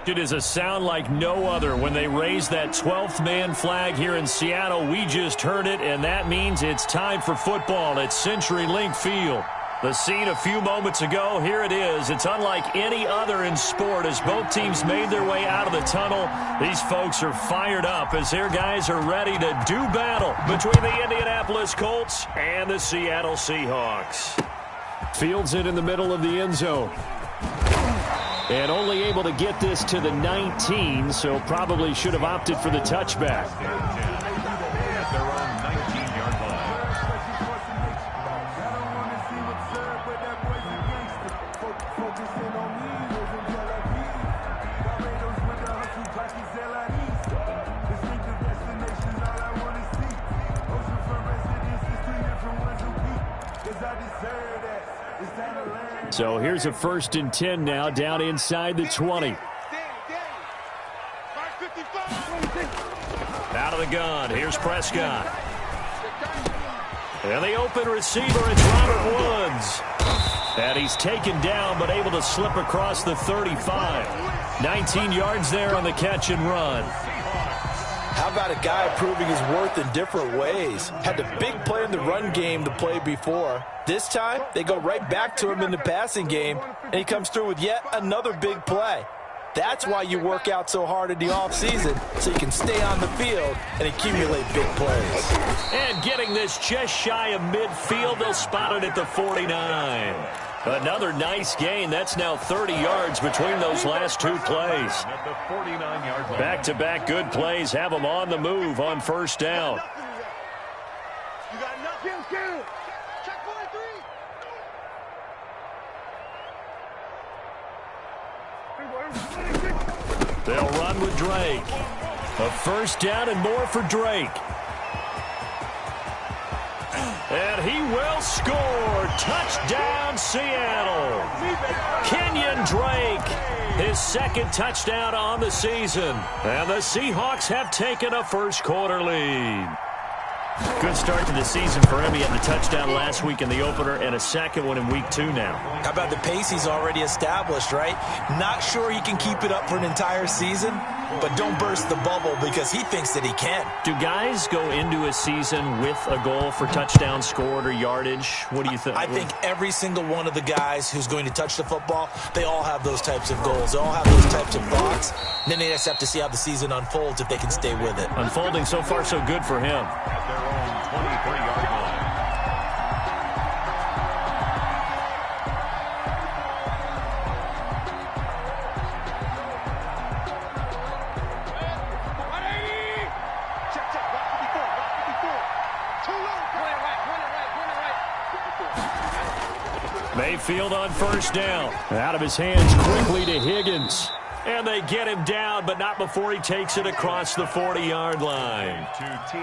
It is a sound like no other when they raise that 12th man flag here in Seattle. We just heard it, and that means it's time for football at CenturyLink Field. The scene a few moments ago, here it is. It's unlike any other in sport as both teams made their way out of the tunnel. These folks are fired up as their guys are ready to do battle between the Indianapolis Colts and the Seattle Seahawks. Fields it in the middle of the end zone. And only able to get this to the 19, so probably should have opted for the touchback. So here's a 1st and 10 now, down inside the 20. Out of the gun, here's Prescott. And the open receiver, it's Robert Woods. And he's taken down, but able to slip across the 35. 19 yards there on the catch and run. How about a guy proving his worth in different ways? Had the big play in the run game to play before. This time, they go right back to him in the passing game, and he comes through with yet another big play. That's why you work out so hard in the offseason, so you can stay on the field and accumulate big plays. And getting this just shy of midfield, they'll spot it at the 49. Another nice gain. That's now 30 yards between those last two plays. Back-to-back good plays have them on the move on 1st down. They'll run with Drake. A 1st down and more for Drake. And he will score. Touchdown, Seattle. Kenyon Drake, his 2nd touchdown on the season. And the Seahawks have taken a 1st quarter lead. Good start to the season for him. He had the touchdown last week in the opener and a 2nd one in week 2 now. How about the pace he's already established, right? Not sure he can keep it up for an entire season, but don't burst the bubble because he thinks that he can. Do guys go into a season with a goal for touchdown scored or yardage? What do you think? I think every single one of the guys who's going to touch the football, they all have those types of goals. They all have those types of thoughts. Then they just have to see how the season unfolds if they can stay with it. Unfolding so far so good for him. 23-yard line. Mayfield on 1st down. Out of his hands quickly to Higgins. And they get him down, but not before he takes it across the 40-yard line.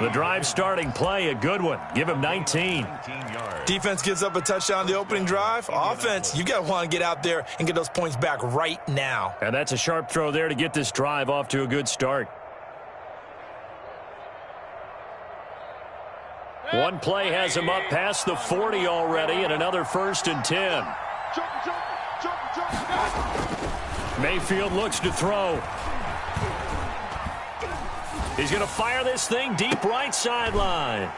The drive starting play, a good one. Give him 19. Defense gives up a touchdown the opening drive. Offense, you got to want to get out there and get those points back right now. And that's a sharp throw there to get this drive off to a good start. One play has him up past the 40 already, and another 1st and 10. Mayfield looks to throw. He's going to fire this thing deep right sideline.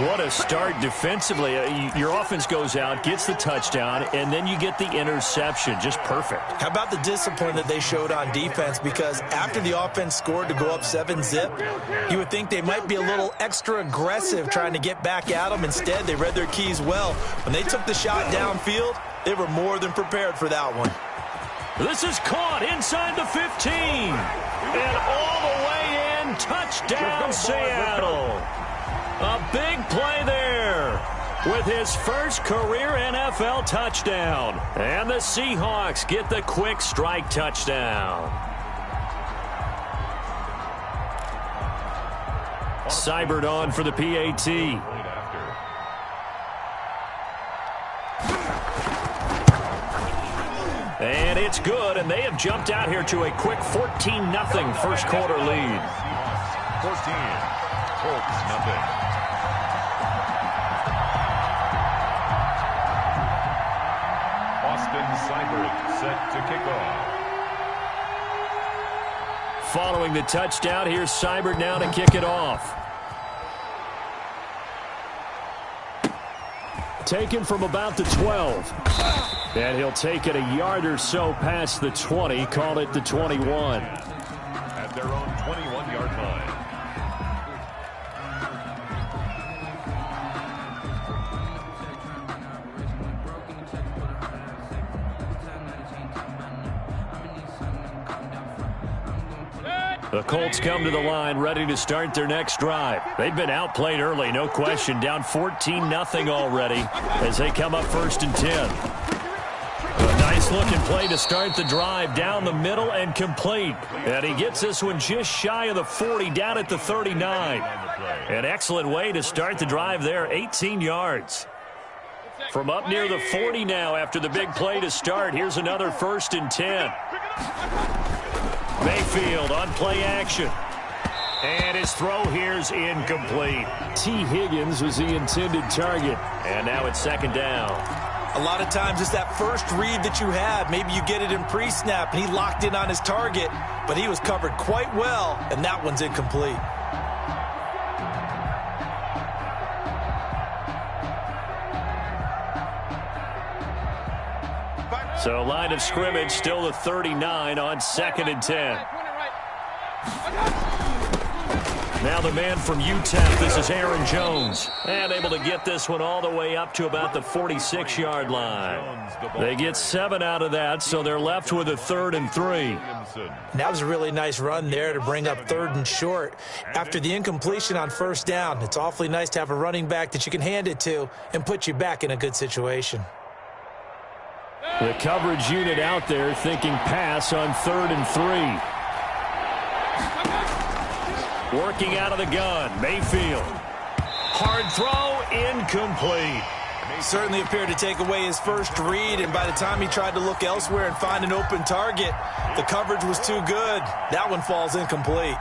What a start defensively. Your offense goes out, gets the touchdown, and then you get the interception. Just perfect. How about the discipline that they showed on defense? Because after the offense scored to go up 7-zip, you would think they might be a little extra aggressive trying to get back at them. Instead, they read their keys well. When they took the shot downfield, they were more than prepared for that one. This is caught inside the 15. And all the way in, touchdown Seattle. A big play there with his 1st career NFL touchdown. And the Seahawks get the quick strike touchdown. Seibert on for the PAT. And it's good, and they have jumped out here to a quick 14-0 1st quarter lead. 14, Colts nothing. set to kick off. Following the touchdown, here's Seibert now to kick it off. Taken from about the 12. And he'll take it a yard or so past the 20, call it the 21. At their own 21-yard line. The Colts come to the line ready to start their next drive. They've been outplayed early, no question, down 14-0 already as they come up 1st and 10. A nice-looking play to start the drive down the middle and complete. And he gets this one just shy of the 40, down at the 39. An excellent way to start the drive there, 18 yards. From up near the 40 now after the big play to start, here's another 1st and 10. Mayfield on play action. And his throw here's incomplete. T. Higgins was the intended target. And now it's 2nd down. A lot of times it's that first read that you have. Maybe you get it in pre-snap, and he locked in on his target, but he was covered quite well, and that one's incomplete. So line of scrimmage still the 39 on 2nd and 10. Now the man from UTEP, this is Aaron Jones. And able to get this one all the way up to about the 46-yard line. They get 7 out of that, so they're left with a 3rd and 3. That was a really nice run there to bring up 3rd and short. After the incompletion on 1st down, it's awfully nice to have a running back that you can hand it to and put you back in a good situation. The coverage unit out there thinking pass on 3rd and 3. Working out of the gun, Mayfield. Hard throw, incomplete. Certainly appeared to take away his first read, and by the time he tried to look elsewhere and find an open target, the coverage was too good. That one falls incomplete.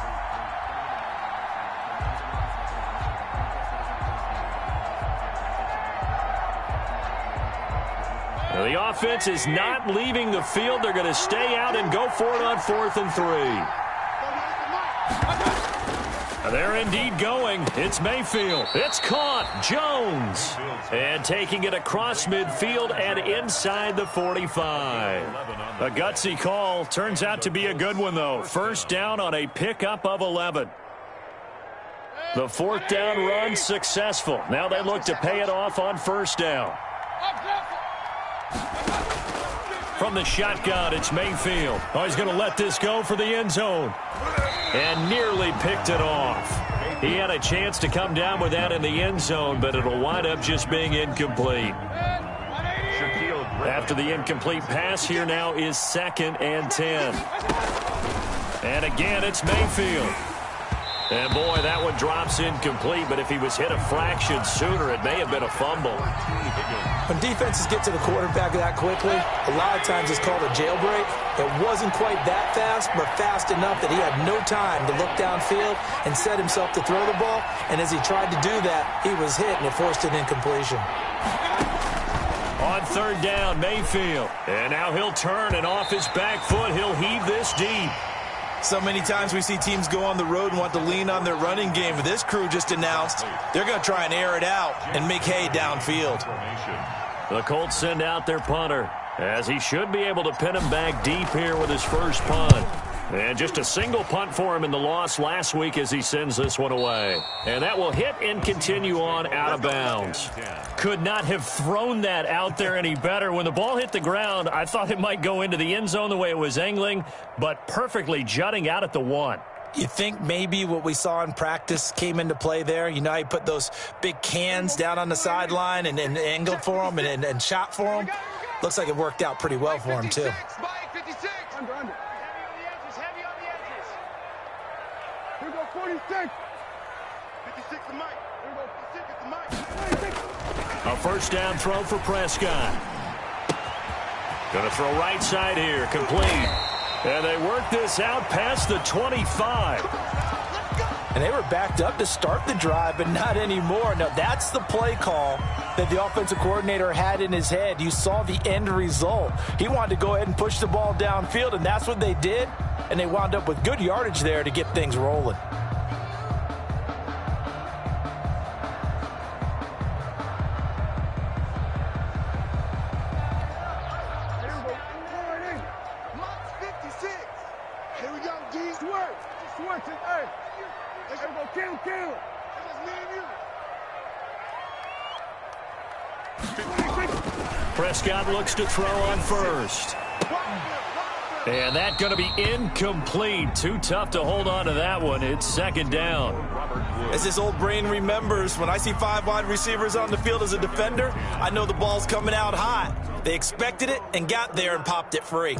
The offense is not leaving the field. They're going to stay out and go for it on 4th and 3. They're indeed going. It's Mayfield. It's caught. Jones. And taking it across midfield and inside the 45. A gutsy call. Turns out to be a good one, though. 1st down on a pickup of 11. The 4th down run successful. Now they look to pay it off on 1st down. From the shotgun, it's Mayfield. Oh, he's going to let this go for the end zone. And nearly picked it off. He had a chance to come down with that in the end zone, but it'll wind up just being incomplete. After the incomplete pass, here now is 2nd and 10. And again, it's Mayfield. And boy, that one drops incomplete, but if he was hit a fraction sooner, it may have been a fumble. When defenses get to the quarterback that quickly, a lot of times it's called a jailbreak. It wasn't quite that fast, but fast enough that he had no time to look downfield and set himself to throw the ball. And as he tried to do that, he was hit, and it forced an incompletion. On 3rd down, Mayfield. And now he'll turn, and off his back foot, he'll heave this deep. So many times we see teams go on the road and want to lean on their running game. But this crew just announced they're going to try and air it out and make hay downfield. The Colts send out their punter, as he should be able to pin him back deep here with his first punt. And just a single punt for him in the loss last week as he sends this one away. And that will hit and continue on out of bounds. Could not have thrown that out there any better. When the ball hit the ground, I thought it might go into the end zone the way it was angling, but perfectly jutting out at the 1. You think maybe what we saw in practice came into play there? You know, he put those big cans down on the sideline and angled for him and shot for him. Looks like it worked out pretty well for him, too. A 1st down throw for Prescott. Going to throw right side here, complete. And they work this out past the 25. And they were backed up to start the drive, but not anymore. Now, that's the play call that the offensive coordinator had in his head. You saw the end result. He wanted to go ahead and push the ball downfield, and that's what they did. And they wound up with good yardage there to get things rolling. Prescott looks to throw on first. And that's going to be incomplete. Too tough to hold on to that one. It's second down. As this old brain remembers, when I see 5 wide receivers on the field as a defender, I know the ball's coming out hot. They expected it and got there and popped it free.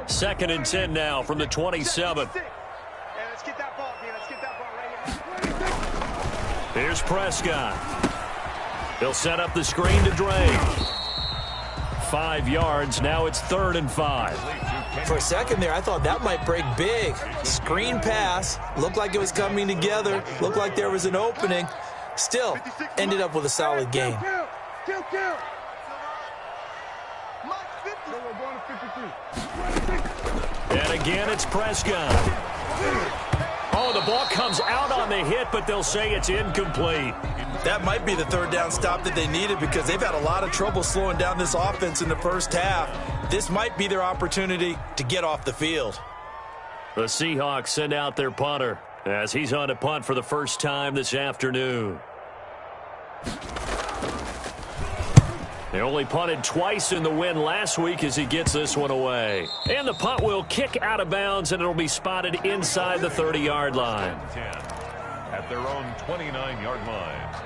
2nd and 10 now from the 27. Here's Prescott. He'll set up the screen to Drake. 5 yards. Now it's 3rd and 5. For a second there, I thought that might break big. Screen pass. Looked like it was coming together. Looked like there was an opening. Still, ended up with a solid game. And again, it's Prescott. Oh, the ball comes out on the hit, but they'll say it's incomplete. That might be the 3rd down stop that they needed because they've had a lot of trouble slowing down this offense in the first half. This might be their opportunity to get off the field. The Seahawks send out their punter as he's on to punt for the first time this afternoon. They only punted twice in the win last week as he gets this one away. And the punt will kick out of bounds, and it'll be spotted inside the 30-yard line. At their own 29-yard line.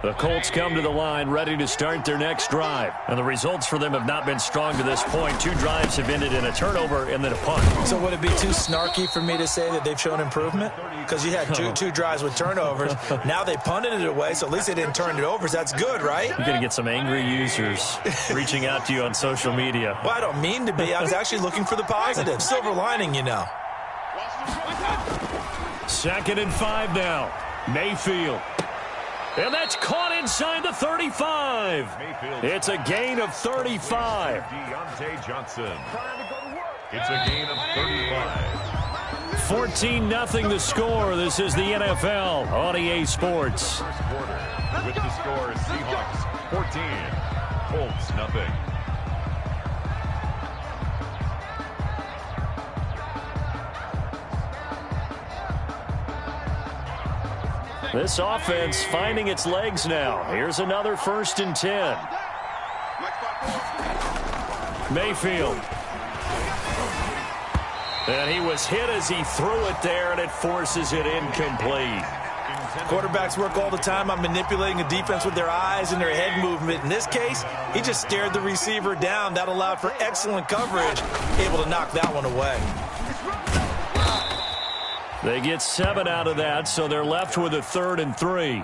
The Colts come to the line ready to start their next drive. And the results for them have not been strong to this point. 2 drives have ended in a turnover and then a punt. So would it be too snarky for me to say that they've shown improvement? Because you had two drives with turnovers. Now they punted it away, so at least they didn't turn it over. So that's good, right? You're going to get some angry users reaching out to you on social media. Well, I don't mean to be. I was actually looking for the positive. Silver lining, you know. 2nd and 5 now. Mayfield. And that's caught inside the 35. It's a gain of 35. Deontay Johnson. It's a gain of 35. 14-0 the score. This is the NFL on EA Sports. First quarter with the score Seahawks 14, Colts nothing. This offense finding its legs now. Here's another 1st and 10. Mayfield. And he was hit as he threw it there, and it forces it incomplete. Quarterbacks work all the time on manipulating a defense with their eyes and their head movement. In this case, he just stared the receiver down. That allowed for excellent coverage, able to knock that one away. They get 7 out of that, so they're left with a 3rd and 3.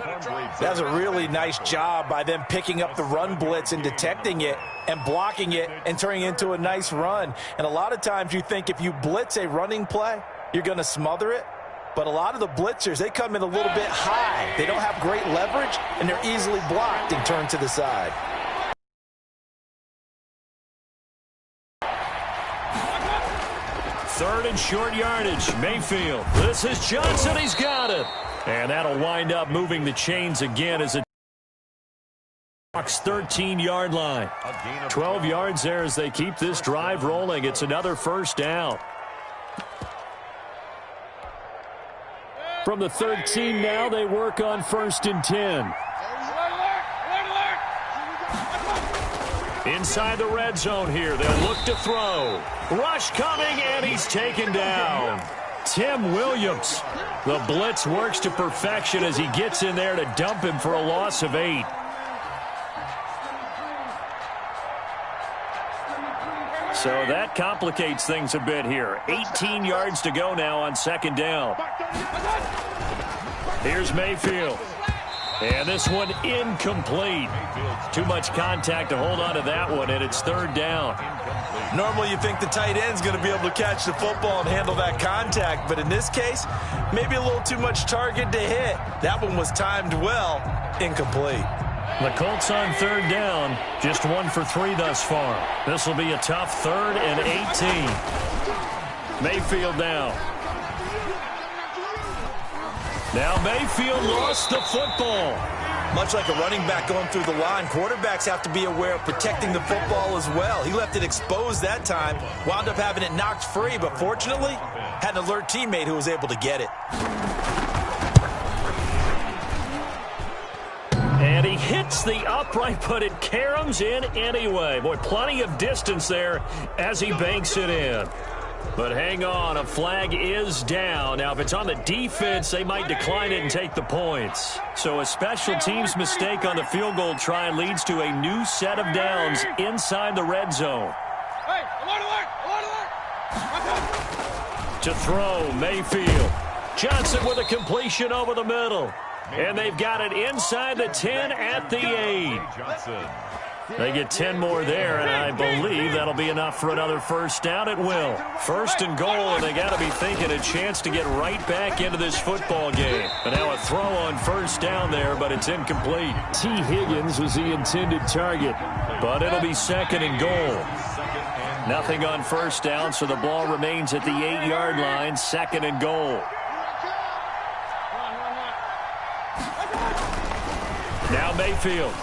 That's a really nice job by them picking up the run blitz and detecting it and blocking it and turning it into a nice run. And a lot of times you think if you blitz a running play, you're going to smother it. But a lot of the blitzers, they come in a little bit high. They don't have great leverage, and they're easily blocked and turned to the side. Third and short yardage. Mayfield. This is Johnson. He's got it. And that'll wind up moving the chains again as it 13-yard line. 12 yards there as they keep this drive rolling. It's another 1st down. From the 13 now, they work on 1st and 10. Inside the red zone here. They'll look to throw. Rush coming, and he's taken down. Tim Williams. The blitz works to perfection as he gets in there to dump him for a loss of 8. So that complicates things a bit here. 18 yards to go now on 2nd down. Here's Mayfield. And this one incomplete. Too much contact to hold on to that one, and it's third down. Normally you think the tight end's going to be able to catch the football and handle that contact, but in this case, maybe a little too much target to hit. That one was timed well, incomplete. The Colts on third down, just 1 for 3 thus far. This will be a tough 3rd and 18. Mayfield now. Now Mayfield lost the football. Much like a running back going through the line, quarterbacks have to be aware of protecting the football as well. He left it exposed that time, wound up having it knocked free, but fortunately, had an alert teammate who was able to get it. And he hits the upright, but it caroms in anyway. Boy, plenty of distance there as he banks it in. But hang on, a flag is down. Now, if it's on the defense, they might decline it and take the points. So a special teams mistake on the field goal try leads to a new set of downs inside the red zone. To throw, Mayfield. Johnson with a completion over the middle. And they've got it inside the 10 at the 8. They get 10 more there, and I believe that'll be enough for another first down. It will. First and goal, and they got to be thinking a chance to get right back into this football game. But now a throw on first down there, but it's incomplete. T. Higgins was the intended target, but it'll be second and goal. Nothing on first down, so the ball remains at the 8-yard line, second and goal. Now Mayfield.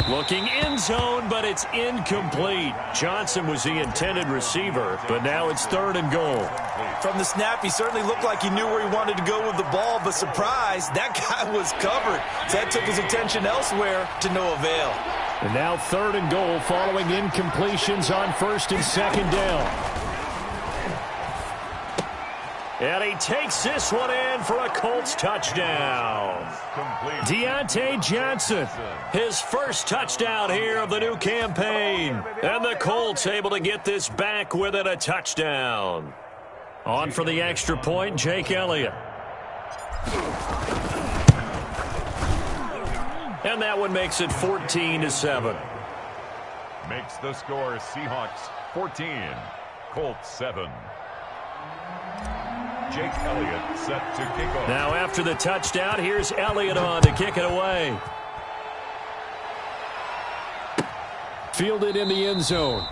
Looking end zone, but it's incomplete. Johnson was the intended receiver, but now it's third and goal. From the snap, he certainly looked like he knew where he wanted to go with the ball, but surprise, that guy was covered. So that took his attention elsewhere to no avail. And now third and goal following incompletions on first and second down. And he takes this one in for a Colts touchdown. Deontay Johnson, his first touchdown here of the new campaign. And the Colts able to get this back within a touchdown. On for the extra point, Jake Elliott. And that one makes it 14-7. Makes the score Seahawks 14, Colts 7. Jake Elliott set to kick off. Now after the touchdown, here's Elliott on to kick it away. Fielded in the end zone.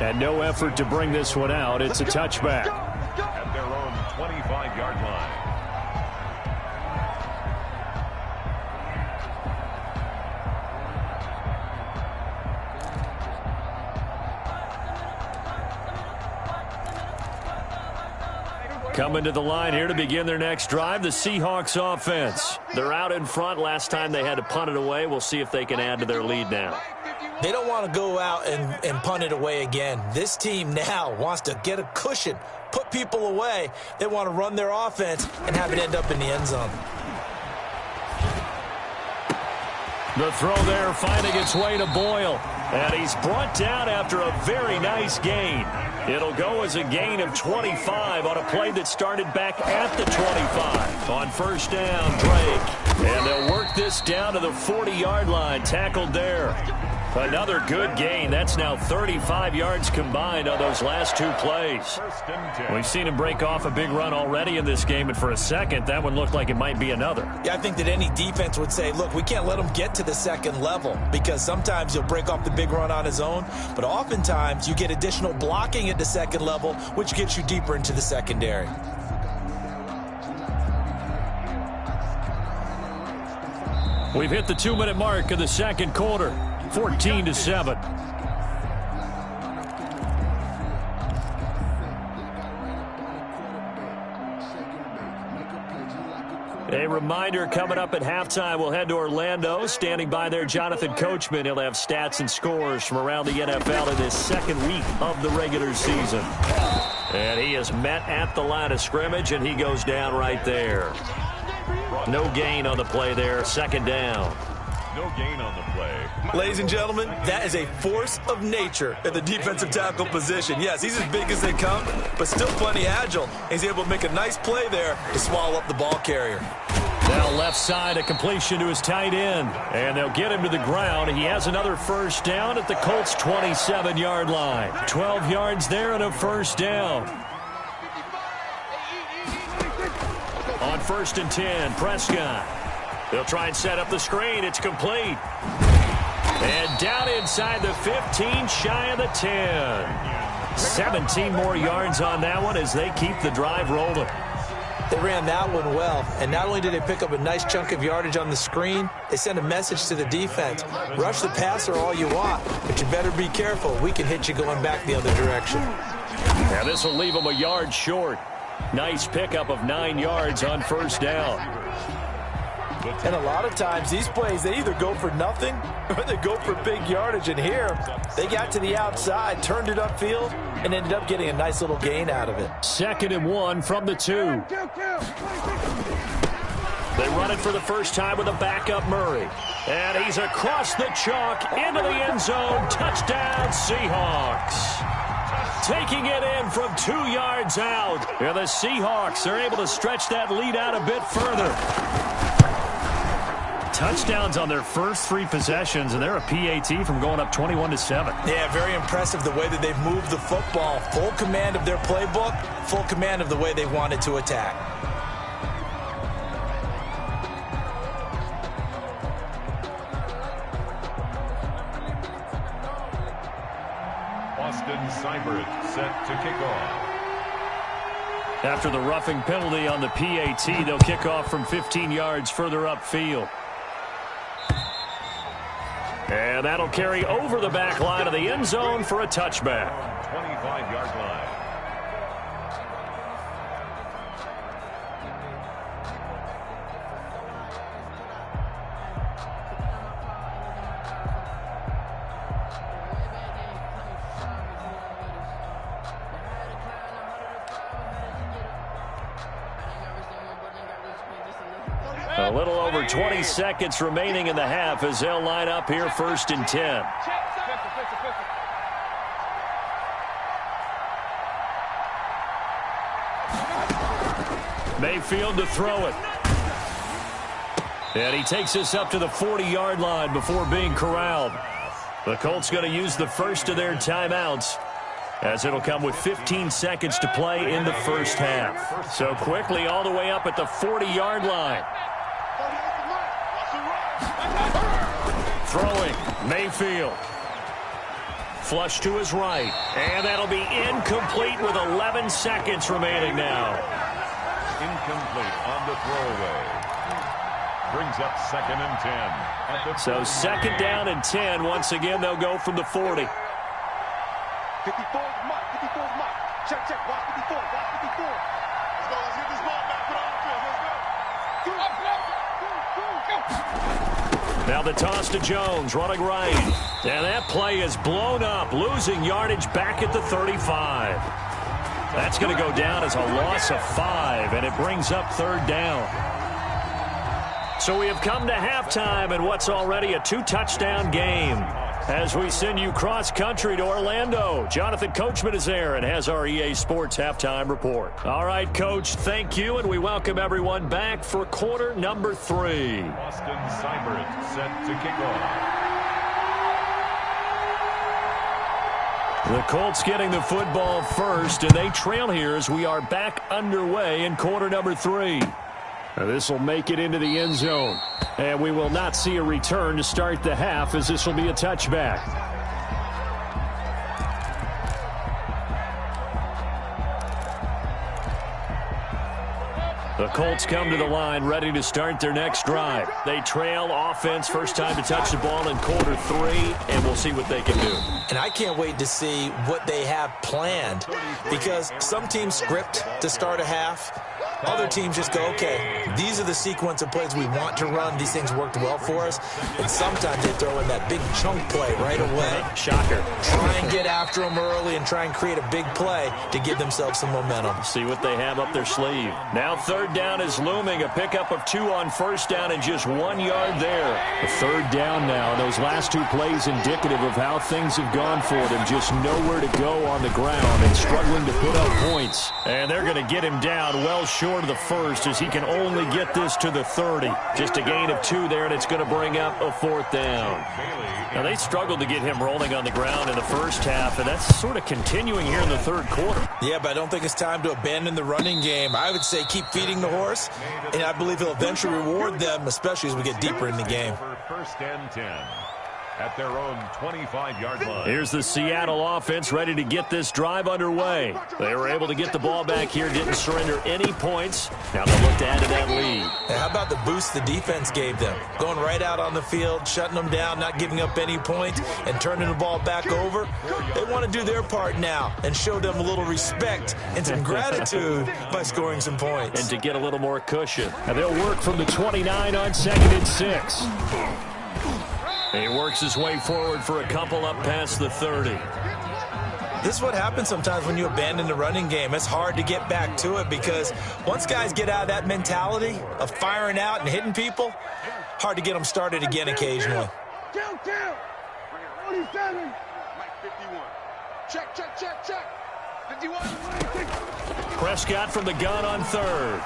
And no effort to bring this one out. It's a touchback. At their own 25-yard line. Coming to the line here to begin their next drive, the Seahawks offense. They're out in front. Last time they had to punt it away. We'll see if they can add to their lead now. They don't want to go out and punt it away again. This team now wants to get a cushion, put people away. They want to run their offense and have it end up in the end zone. The throw there finding its way to Boyle. And he's brought down after a very nice gain. It'll go as a gain of 25 on a play that started back at the 25. On first down, Drake. And they'll work this down to the 40-yard line. Tackled there. Another good gain. That's now 35 yards combined on those last two plays. We've seen him break off a big run already in this game, and for a second, that one looked like it might be another. Yeah, I think that any defense would say, look, we can't let him get to the second level, because sometimes he'll break off the big run on his own, but oftentimes you get additional blocking at the second level, which gets you deeper into the secondary. We've hit the 2-minute mark of the second quarter. 14-7. A reminder coming up at halftime, we'll head to Orlando. Standing by there, Jonathan Coachman. He'll have stats and scores from around the NFL in this second week of the regular season. And he is met at the line of scrimmage, and he goes down right there. No gain on the play there, second down. No gain on the play. Ladies and gentlemen, that is a force of nature in the defensive tackle position. Yes, he's as big as they come, but still plenty agile. He's able to make a nice play there to swallow up the ball carrier. Now left side, a completion to his tight end. And they'll get him to the ground. He has another first down at the Colts' 27-yard line. 12 yards there and a first down. On 1st and 10, Prescott. They'll try and set up the screen. It's complete. And down inside the 15, shy of the 10. 17 more yards on that one as they keep the drive rolling. They ran that one well, and not only did they pick up a nice chunk of yardage on the screen, they sent a message to the defense. Rush the passer all you want, but you better be careful. We can hit you going back the other direction. Now this will leave them a yard short. Nice pickup of 9 yards on first down. And a lot of times, these plays, they either go for nothing or they go for big yardage. And here, they got to the outside, turned it upfield, and ended up getting a nice little gain out of it. 2nd and 1 from the 2. They run it for the first time with a backup Murray. And he's across the chalk into the end zone. Touchdown, Seahawks. Taking it in from 2 yards out. And the Seahawks are able to stretch that lead out a bit further. Touchdowns on their first 3 possessions, and they're a PAT from going up 21-7. Yeah, very impressive the way that they've moved the football. Full command of their playbook, full command of the way they wanted to attack. Set to kick off. After the roughing penalty on the PAT, they'll kick off from 15 yards further upfield. And that'll carry over the back line of the end zone for a touchback. 25-yard line. A little over 20 seconds remaining in the half as they'll line up here 1st and 10. Mayfield to throw it. And he takes this up to the 40-yard line before being corralled. The Colts going to use the first of their timeouts, as it'll come with 15 seconds to play in the first half. So quickly all the way up at the 40-yard line. Throwing, Mayfield. Flush to his right. And that'll be incomplete with 11 seconds remaining now. Incomplete on the throwaway. Brings up 2nd and 10. So 2nd down and 10. Once again, they'll go from the 40. 54 mark, 54 mark. Check, watch 54, watch 54. Let's go, let's get this ball back for the offense. Let's go. Now the toss to Jones, running right. And that play is blown up, losing yardage back at the 35. That's going to go down as a loss of 5, and it brings up 3rd down. So we have come to halftime in what's already a 2-touchdown game. As we send you cross-country to Orlando, Jonathan Coachman is there and has our EA Sports Halftime Report. All right, Coach, thank you, and we welcome everyone back for quarter number 3. Austin Seibert set to kick off. The Colts getting the football first, and they trail here as we are back underway in quarter number 3. This will make it into the end zone. And we will not see a return to start the half, as this will be a touchback. The Colts come to the line ready to start their next drive. They trail offense, first time to touch the ball in quarter 3, and we'll see what they can do. And I can't wait to see what they have planned, because some teams script to start a half. Other teams just go, okay, these are the sequence of plays we want to run. These things worked well for us. And sometimes they throw in that big chunk play right away. Shocker. Try and get after them early and try and create a big play to give themselves some momentum. See what they have up their sleeve. Now 3rd down is looming. A pickup of 2 on first down and just 1 yard there. The 3rd down now. Those last 2 plays indicative of how things have gone for them. Just nowhere to go on the ground and struggling to put up points. And they're going to get him down well short short of the first as he can only get this to the 30. Just a gain of 2 there, and it's going to bring up a 4th down. Now, they struggled to get him rolling on the ground in the first half, and that's sort of continuing here in the 3rd quarter. Yeah, but I don't think it's time to abandon the running game. I would say keep feeding the horse, and I believe he'll eventually reward them, especially as we get deeper in the game. First and 10 at their own 25-yard line. Here's the Seattle offense ready to get this drive underway. They were able to get the ball back here, didn't surrender any points. Now they'll look to add to that lead. Hey, how about the boost the defense gave them? Going right out on the field, shutting them down, not giving up any points, and turning the ball back over. They want to do their part now and show them a little respect and some gratitude by scoring some points. And to get a little more cushion. And they'll work from the 29 on 2nd and 6. He works his way forward for a couple up past the 30. This is what happens sometimes when you abandon the running game. It's hard to get back to it because once guys get out of that mentality of firing out and hitting people, hard to get them started again occasionally. 47. Mike 51. Check. 51. Prescott from the gun on 3rd.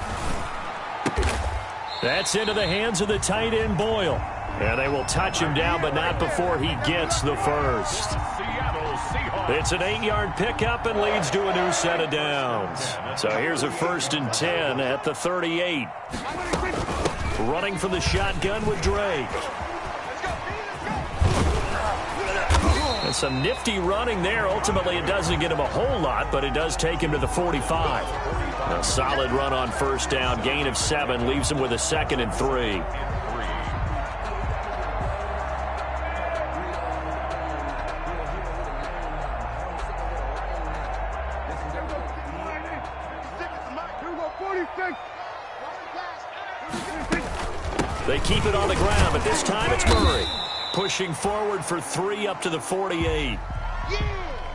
That's into the hands of the tight end Boyle. And they will touch him down, but not before he gets the first. It's an 8-yard pickup and leads to a new set of downs. So here's a 1st and 10 at the 38. Running from the shotgun with Drake. And some nifty running there. Ultimately, it doesn't get him a whole lot, but it does take him to the 45. A solid run on 1st down. Gain of 7 leaves him with a 2nd and 3. They keep it on the ground, but this time it's Murray. Pushing forward for 3 up to the 48.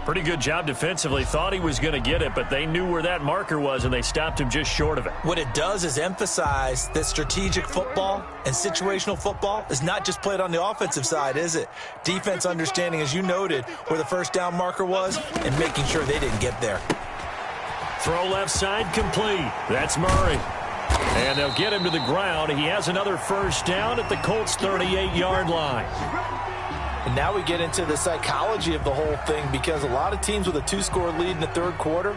Pretty good job defensively. Thought he was going to get it, but they knew where that marker was, and they stopped him just short of it. What it does is emphasize that strategic football and situational football is not just played on the offensive side, is it? Defense understanding, as you noted, where the 1st down marker was and making sure they didn't get there. Throw left side complete. That's Murray. And they'll get him to the ground. He has another 1st down at the Colts' 38-yard line. And now we get into the psychology of the whole thing because a lot of teams with a 2-score lead in the 3rd quarter,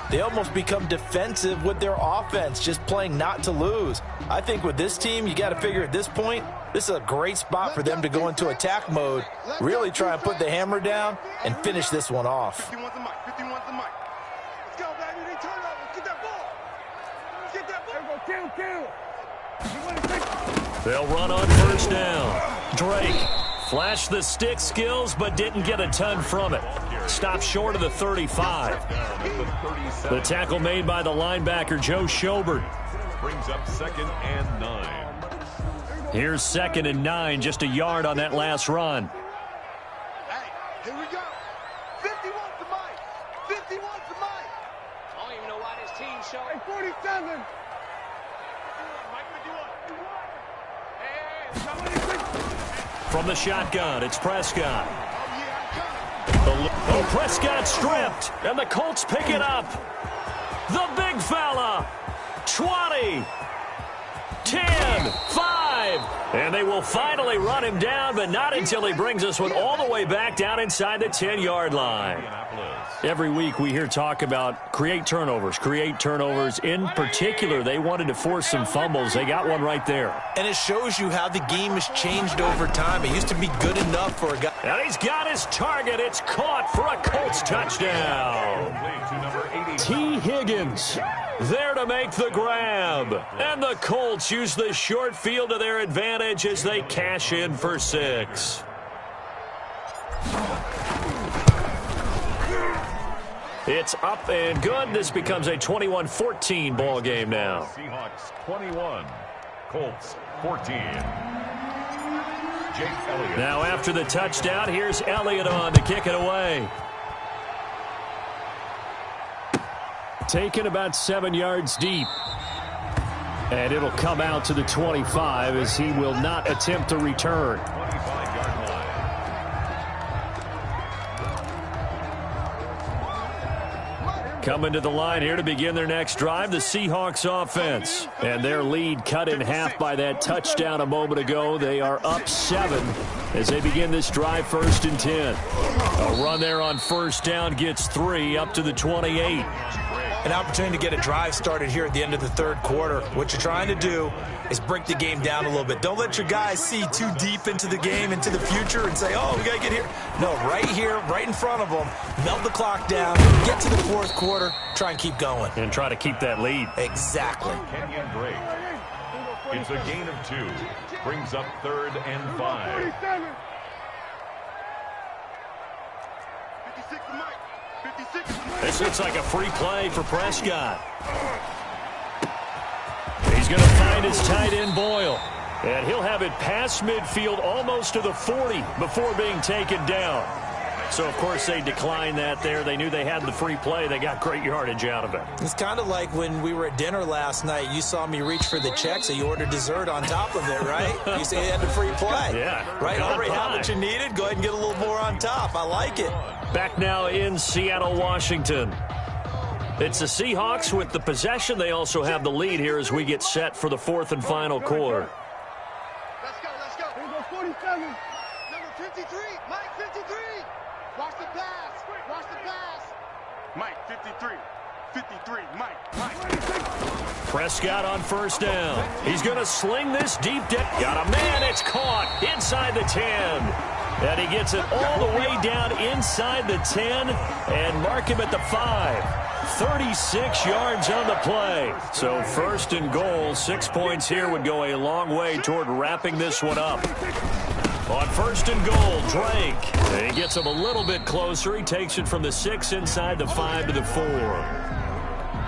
they almost become defensive with their offense, just playing not to lose. I think with this team, you got to figure at this point, this is a great spot for them to go into attack mode, really try and put the hammer down and finish this one off. 51's the mic. 51's the mic. Let's go, baby. They turn over. Let's get that ball. Get that ball. Kill. They'll run on 1st down. Drake flashed the stick skills, but didn't get a ton from it. Stopped short of the 35. The tackle made by the linebacker, Joe Schobert. Brings up 2nd and 9. Here's 2nd and 9, just a yard on that last run. Hey, here we go. 51's the mic. 51's the mic. I don't even know why this team's showing. 47. From the shotgun, it's Prescott. Oh, Prescott stripped, and the Colts pick it up. The big fella. 20, 10, 5. And they will finally run him down, but not until he brings us one all the way back down inside the 10-yard line. Every week we hear talk about create turnovers. In particular, they wanted to force some fumbles. They got one right there. And it shows you how the game has changed over time. It used to be good enough for a guy. And he's got his target. It's caught for a Colts touchdown. T. Higgins there to make the grab. And the Colts use the short field to their advantage as they cash in for 6. It's up and good. This becomes a 21-14 ball game now. Seahawks 21, Colts 14. Jake Elliott. Now after the touchdown, here's Elliott on to kick it away. Taken about 7 yards deep. And it'll come out to the 25 as he will not attempt to return. 25-yard line. Coming to the line here to begin their next drive, the Seahawks offense. And their lead cut in half by that touchdown a moment ago. They are up 7 as they begin this drive, 1st and 10. A run there on 1st down gets 3 up to the 28. An opportunity to get a drive started here at the end of the 3rd quarter. What you're trying to do is break the game down a little bit. Don't let your guys see too deep into the game, into the future, and say, oh, we got to get here. No, right here, right in front of them, melt the clock down, get to the 4th quarter, try and keep going. And try to keep that lead. Exactly. Kenyon Drake. It's a gain of 2. Brings up 3rd and 5. 56 Mike. 56 Mike. This looks like a free play for Prescott. He's going to find his tight end Boyle. And he'll have it past midfield almost to the 40 before being taken down. So, of course, they declined that there. They knew they had the free play. They got great yardage out of it. It's kind of like when we were at dinner last night. You saw me reach for the check, so you ordered dessert on top of it, right? You say you had the free play. Yeah. Right? Already had what you needed. Go ahead and get a little more on top. I like it. Back now in Seattle, Washington. It's the Seahawks with the possession. They also have the lead here as we get set for the 4th and final quarter. Let's go, let's go. Here goes 47. Number 53, Mike 53. Watch the pass. Watch the pass. Mike 53. 53, Mike. Prescott on 1st down. He's going to sling this deep down. Got a man. It's caught inside the 10. And he gets it all the way down inside the 10 and mark him at the 5. 36 yards on the play. So 1st and goal, 6 points here would go a long way toward wrapping this one up. On 1st and goal, Drake. He gets him a little bit closer. He takes it from the 6 inside the 5 to the 4.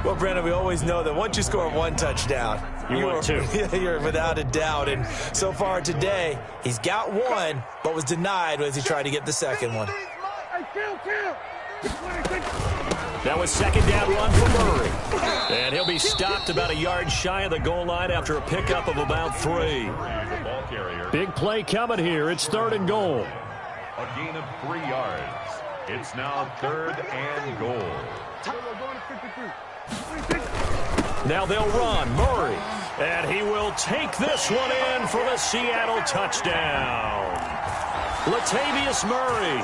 Well, Brandon, we always know that once you score 1 touchdown, you're 2. You're without a doubt. And so far today, he's got 1, but was denied as he tried to get the 2nd one. That was 2nd down run for Murray. And he'll be stopped about a yard shy of the goal line after a pickup of about 3. Big play coming here. It's 3rd and goal. A gain of 3 yards. It's now 3rd and goal. Now they'll run. Murray. And he will take this one in for the Seattle touchdown. Latavius Murray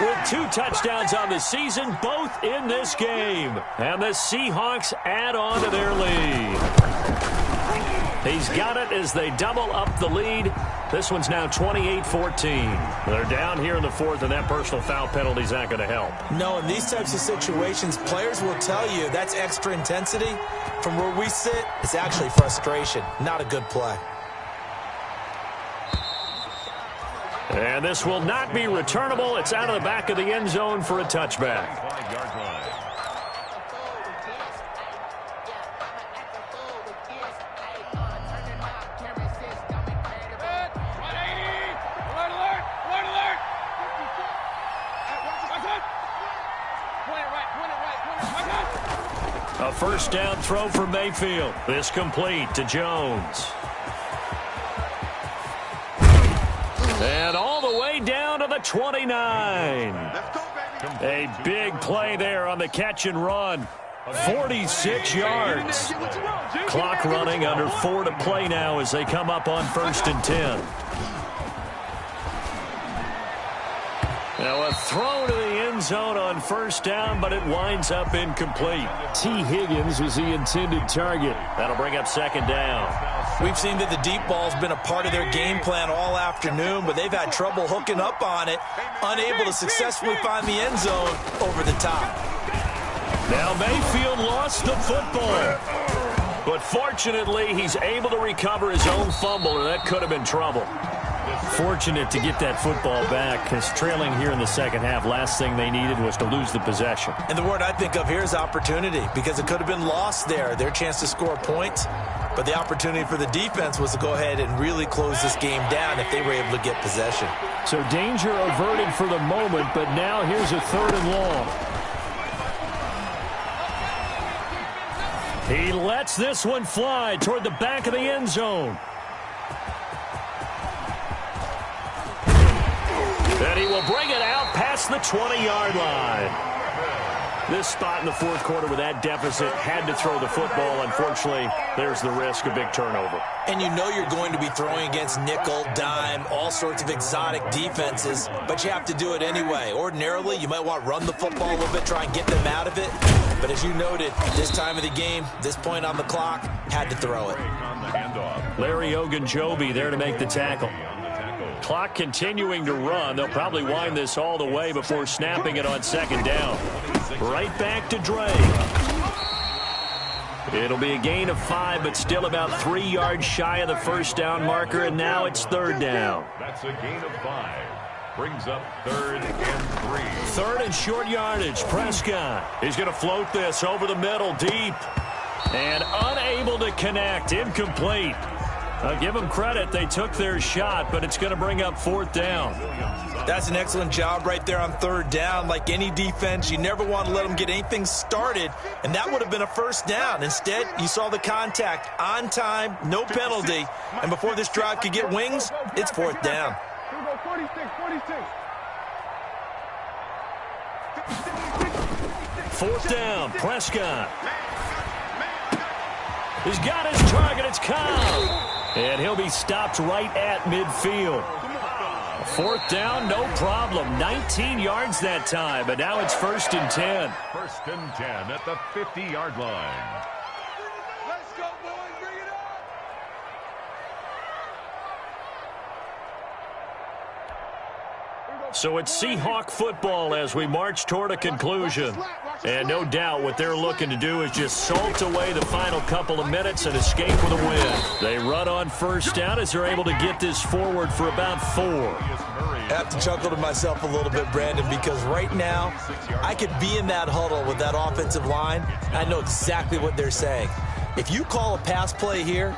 with 2 touchdowns on the season, both in this game. And the Seahawks add on to their lead. He's got it as they double up the lead. This one's now 28-14. They're down here in the 4th, and that personal foul penalty is not going to help. No, in these types of situations, players will tell you that's extra intensity. From where we sit, it's actually frustration. Not a good play. And this will not be returnable. It's out of the back of the end zone for a touchback. 5-yard line. A 1st down throw for Mayfield. This complete to Jones. And all the way down to the 29. A big play there on the catch and run. 46 yards. Clock running, under 4 to play now as they come up on 1st and 10. Now a throw to the end zone on 1st down, but it winds up incomplete. T. Higgins was the intended target. That'll bring up 2nd down. We've seen that the deep ball's been a part of their game plan all afternoon, but they've had trouble hooking up on it, unable to successfully find the end zone over the top. Now Mayfield lost the football, but fortunately he's able to recover his own fumble, and that could have been trouble. Fortunate to get that football back, because trailing here in the 2nd half, last thing they needed was to lose the possession. And the word I think of here is opportunity, because it could have been lost there, their chance to score points. But the opportunity for the defense was to go ahead and really close this game down if they were able to get possession. So danger averted for the moment, but now here's a 3rd and long. He lets this one fly toward the back of the end zone. And he will bring it out past the 20-yard line. This spot in the fourth quarter with that deficit, had to throw the football. Unfortunately, there's the risk of big turnover. And you know you're going to be throwing against nickel, dime, all sorts of exotic defenses, but you have to do it anyway. Ordinarily, you might want to run the football a little bit, try and get them out of it. But as you noted, this time of the game, this point on the clock, had to throw it. Larry Ogunjobi there to make the tackle. Clock continuing to run. They'll probably wind this all the way before snapping it on second down. Right back to Drake. It'll be a gain of 5, but still about 3 yards shy of the first down marker, and now it's third down. That's a gain of 5. Brings up 3rd and 3. Third and short yardage. Prescott. He's going to float this over the middle, deep. And unable to connect. Incomplete. I'll give them credit. They took their shot, but it's going to bring up 4th down. That's an excellent job right there on 3rd down. Like any defense, you never want to let them get anything started, and that would have been a first down. Instead, you saw the contact on time, no penalty, and before this drive could get wings, it's 4th down. 4th down, Prescott. He's got his target. It's Cobb. And he'll be stopped right at midfield. 4th down, no problem. 19 yards that time, but now it's 1st and 10. 1st and 10 at the 50-yard line. Let's go, boys. Bring it up. So it's Seahawk football as we march toward a conclusion. And no doubt what they're looking to do is just salt away the final couple of minutes and escape with a win. They run on 1st down as they're able to get this forward for about 4. I have to chuckle to myself a little bit, Brandon, because right now I could be in that huddle with that offensive line. I know exactly what they're saying. If you call a pass play here,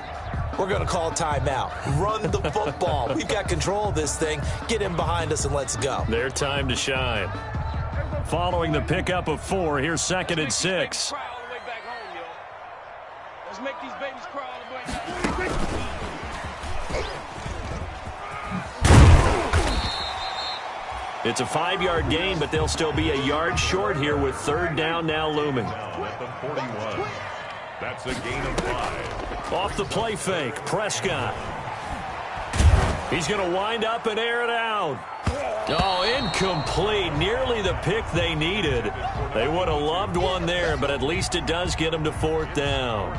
we're going to call a timeout. Run the football. We've got control of this thing. Get in behind us and let's go. Their time to shine. Following the pickup of 4, here's 2nd and 6. Let's make these babies cry all the way back. It's a 5-yard gain, but they'll still be a yard short here with 3rd down now looming. At the 41. That's a gain of 5. Off the play fake, Prescott. He's going to wind up and air it out. Oh, incomplete. Nearly the pick they needed. They would have loved one there, but at least it does get them to 4th down.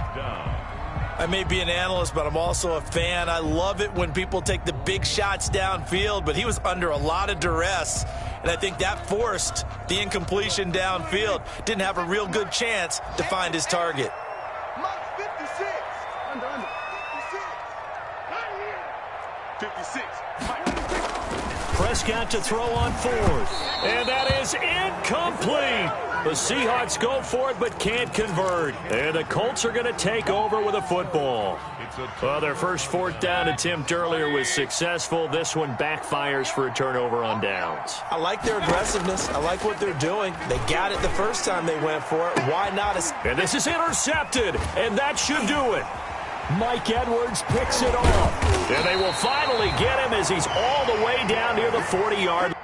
I may be an analyst, but I'm also a fan. I love it when people take the big shots downfield, but he was under a lot of duress, and I think that forced the incompletion downfield. Didn't have a real good chance to find his target. Mike 56. Under. 56. Mike 56. Prescott to throw on 4th. And that is incomplete. The Seahawks go for it but can't convert. And the Colts are going to take over with a football. Well, their first 4th down attempt earlier was successful. This one backfires for a turnover on downs. I like their aggressiveness. I like what they're doing. They got it the first time they went for it. Why not? And this is intercepted, and that should do it. Mike Edwards picks it off. And they will finally get him as he's all the way down near the 40-yard line.